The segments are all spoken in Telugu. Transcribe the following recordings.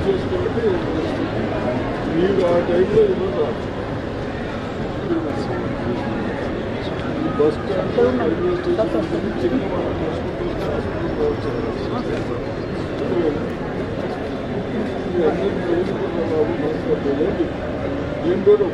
చేసుకుంటే మీరు ఆ టైంలో ఇవ్వరు బస్ స్టాండ్ రైల్వే స్టేషన్ చిన్న ఏం పేరు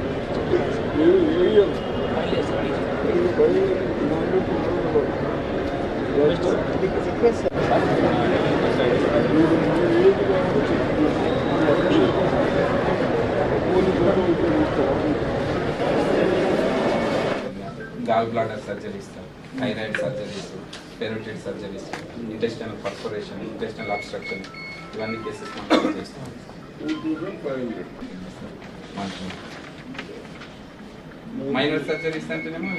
గాల్ బ్లాడర్ సర్జరీ ఇస్తాం, థైరాయిడ్ సర్జరీ ఇస్తాం, పెరోటిడ్ సర్జరీ ఇస్తాం, ఇంటెస్టినల్ పర్ఫోరేషన్, ఇంటెస్టినల్ అబ్స్ట్రక్షన్ ఇవన్నీ కేసెస్ మనం చేస్తాం. మైనర్ సర్జరీస్ అంటేనేమో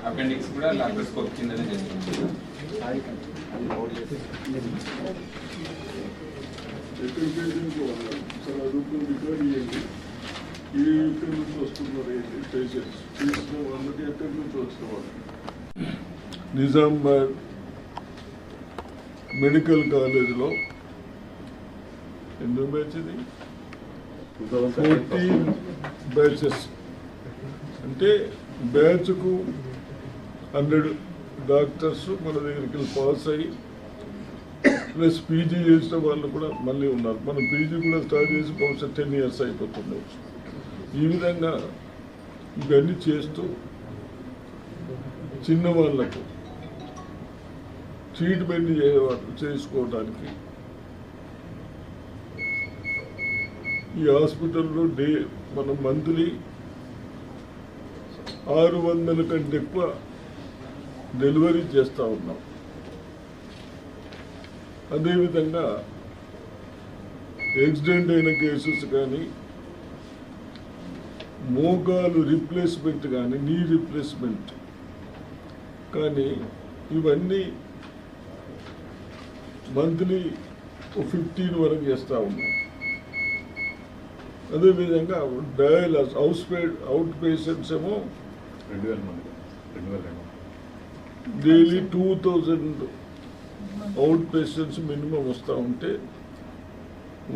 అపెండిక్స్ కూడా లాప్రోస్కోప్ కిందనే చేస్తున్నాం. నిజామాబాద్ మెడికల్ కాలేజ్లో ఎన్నో బ్యాచ్ ఇది 14 బ్యాచెస్ అంటే బ్యాచ్కు 100 డాక్టర్స్ మన దగ్గరికి పాస్ అయ్యి ప్లస్ పీజీ చేసిన వాళ్ళు కూడా మళ్ళీ ఉన్నారు. మనం పీజీ కూడా స్టార్ట్ చేసి బహుశా 10 years అయిపోతుంది. ఈ విధంగా ఇవన్నీ చేస్తూ చిన్న వాళ్ళకు ట్రీట్మెంట్ చేసుకోవడానికి ఈ హాస్పిటల్లో మనం మంత్లీ 600 కంటే ఎక్కువ డెలివరీ చేస్తూ ఉన్నాం. అదేవిధంగా యాక్సిడెంట్ అయిన కేసెస్ కానీ, మోకాలు రీప్లేస్మెంట్ కానీ, నీ రీప్లేస్మెంట్ కానీ ఇవన్నీ మంత్లీ 15 వరకు చేస్తూ ఉన్నాం. అదేవిధంగా డయాలస్ అవుట్ పేషెంట్స్ ఏమో 2000 మంది డైలీ 2000 అవుట్ పేషెంట్స్ మినిమం వస్తూ ఉంటే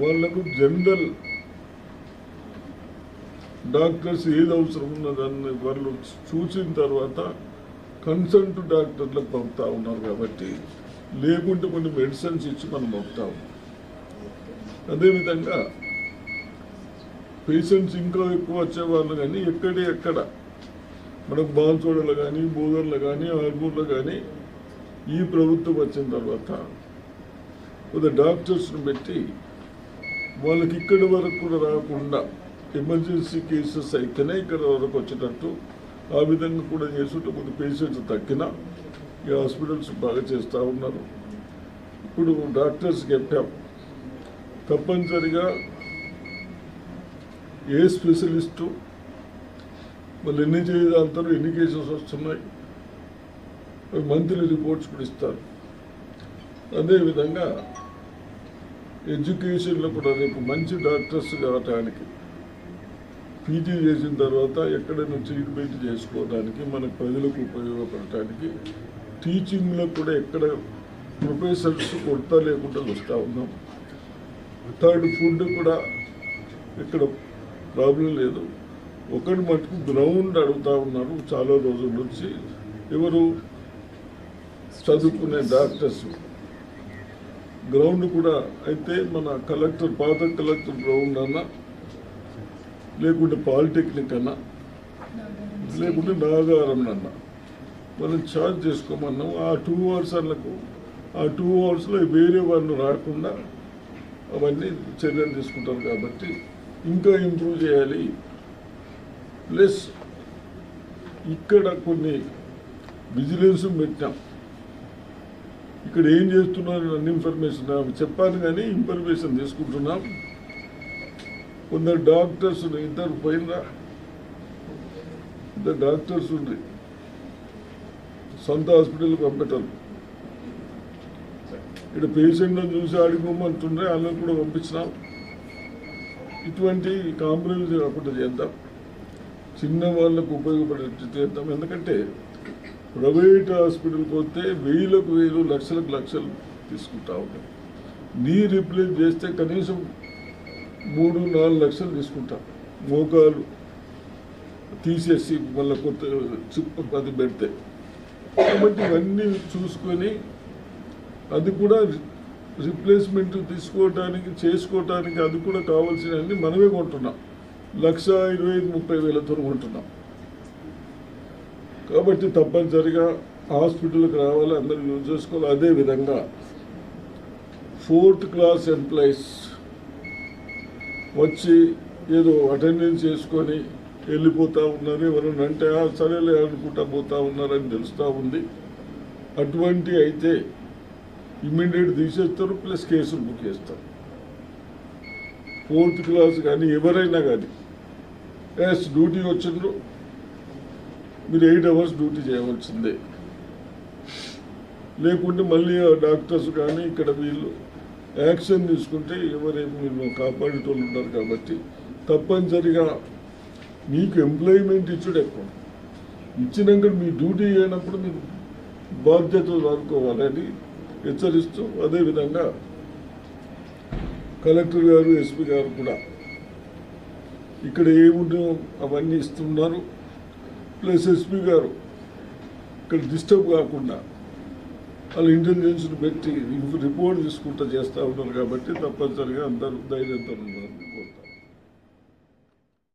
వాళ్ళకు జనరల్ డాక్టర్స్ ఏది అవసరం ఉన్నదాన్ని వాళ్ళు చూసిన తర్వాత కన్సల్ట్ డాక్టర్లకు పంపుతా ఉన్నారు. కాబట్టి లేకుంటే కొన్ని మెడిసిన్స్ ఇచ్చి మనం పంపుతా ఉన్నాం. అదేవిధంగా పేషెంట్స్ ఇంకా ఎక్కువ వచ్చేవాళ్ళు కానీ ఎక్కడ మనకు బాన్సోడలో కానీ, బోధర్లో కానీ, ఆర్మూర్లో కానీ ఈ ప్రభుత్వం వచ్చిన తర్వాత ఒక డాక్టర్స్ని పెట్టి వాళ్ళకి ఇక్కడి వరకు కూడా రాకుండా ఎమర్జెన్సీ కేసెస్ అయితేనే ఇక్కడ వరకు వచ్చేటట్టు ఆ విధంగా కూడా చేసుకుంటే కొద్ది పేషెంట్స్ తగ్గినా ఈ హాస్పిటల్స్ బాగా చేస్తూ ఉన్నారు. ఇప్పుడు డాక్టర్స్కి చెప్పాం తప్పనిసరిగా ఏ స్పెషలిస్టు వాళ్ళు ఎన్ని చేయగలుగుతారు, ఎన్ని కేసెస్ వస్తున్నాయి, మంత్లీ రిపోర్ట్స్ కూడా ఇస్తారు. అదేవిధంగా ఎడ్యుకేషన్లో కూడా రేపు మంచి డాక్టర్స్ కావటానికి పీజీ చేసిన తర్వాత ఎక్కడైనా ట్రీట్మెంట్ చేసుకోవడానికి, మన ప్రజలకు ఉపయోగపడటానికి టీచింగ్లో కూడా ఎక్కడ ప్రొఫెసర్స్ కొడతా లేకుండా వస్తూ ఉన్నాం. థర్డ్ ఫుడ్ కూడా ఇక్కడ ప్రాబ్లం లేదు. ఒకటి మటుకు గ్రౌండ్ అడుగుతూ ఉన్నారు చాలా రోజుల నుంచి. ఎవరు చదువుకునే డాక్టర్స్ గ్రౌండ్ కూడా అయితే మన కలెక్టర్ పాత కలెక్టర్ గ్రౌండ్ అన్నా, లేకుంటే పాలిటెక్నిక్ అన్నా, లేకుంటే నాగారం అన్నా మనం ఛార్జ్ చేసుకోమన్నాం. ఆ 2 hours అన్నకు ఆ 2 hours వేరే వాళ్ళు రాకుండా అవన్నీ చర్యలు తీసుకుంటారు. కాబట్టి ఇంకా ఇంప్రూవ్ చేయాలి. ప్లస్ ఇక్కడ కొన్ని విజిలెన్స్ పెట్టాం. ఇక్కడ ఏం చేస్తున్నారు అన్ని ఇన్ఫర్మేషన్ చెప్పాను కానీ ఇన్ఫర్మేషన్ తీసుకుంటున్నాం. కొందరు డాక్టర్స్ ఇద్దరు పోయినరా, ఇద్దరు డాక్టర్స్ ఉంది సొంత హాస్పిటల్కి పంపెట్టారు. ఇక్కడ పేషెంట్లను చూసి అడిగమంటుండే వాళ్ళని కూడా పంపించినాం. ఇటువంటి కాంప్రమైజ్ కాకుండా చేద్దాం. చిన్న వాళ్ళకు ఉపయోగపడేట్టు చేద్దాం. ఎందుకంటే ప్రైవేట్ హాస్పిటల్కి పోతే వేలకు వేలు లక్షలకు లక్షలు తీసుకుంటా ఉంటాం. నీ రీప్లేస్ చేస్తే కనీసం 3-4 లక్షలు తీసుకుంటాం. మోకాలు తీసేసి మళ్ళీ కొత్త చిప్పు 10 పెడితే. కాబట్టి ఇవన్నీ చూసుకొని అది కూడా రిప్లేస్మెంట్ చేసుకోవటానికి అది కూడా కావాల్సినవన్నీ మనమే కొంటున్నాం. 1,25,000-30,000తో కొంటున్నాం. కాబట్టి తప్పనిసరిగా హాస్పిటల్కి రావాలి, అందరూ యూజ్ చేసుకోవాలి. అదేవిధంగా 4th క్లాస్ ఎంప్లాయీస్ వచ్చి ఏదో అటెండెన్స్ చేసుకొని వెళ్ళిపోతూ ఉన్నారు. ఎవరైనా అంటే సరేలే అనుకుంటా పోతూ ఉన్నారని తెలుస్తూ ఉంది. అటువంటి అయితే ఇమ్మీడియట్ తీసేస్తారు, ప్లస్ కేసులు బుక్ చేస్తారు. 4th క్లాస్ కానీ ఎవరైనా కానీ డ్యూటీ వచ్చిండ్రు, మీరు 8 అవర్స్ డ్యూటీ చేయవలసిందే. లేకుంటే మళ్ళీ డాక్టర్స్ కానీ ఇక్కడ వీళ్ళు యాక్షన్ తీసుకుంటే ఎవరేమి కాపాడేటోళ్ళు ఉంటారు. కాబట్టి తప్పనిసరిగా మీకు ఎంప్లాయ్మెంట్ ఇచ్చుడు ఎక్కువ. ఇచ్చినాక మీ డ్యూటీ అయినప్పుడు మీరు బాధ్యతలు అనుకోవాలని హెచ్చరిస్తూ, అదేవిధంగా కలెక్టర్ గారు, ఎస్పీ గారు కూడా ఇక్కడ ఏముండో అవన్నీ ఇస్తున్నారు. ప్లస్ ఎస్పీ గారు ఇక్కడ డిస్టర్బ్ కాకుండా వాళ్ళు ఇంటెలిజెన్స్ని పెట్టి రిపోర్ట్ తీసుకుంటూ చేస్తూ ఉన్నారు. కాబట్టి తప్పనిసరిగా అందరూ ధైర్యంతో ఉన్నారు.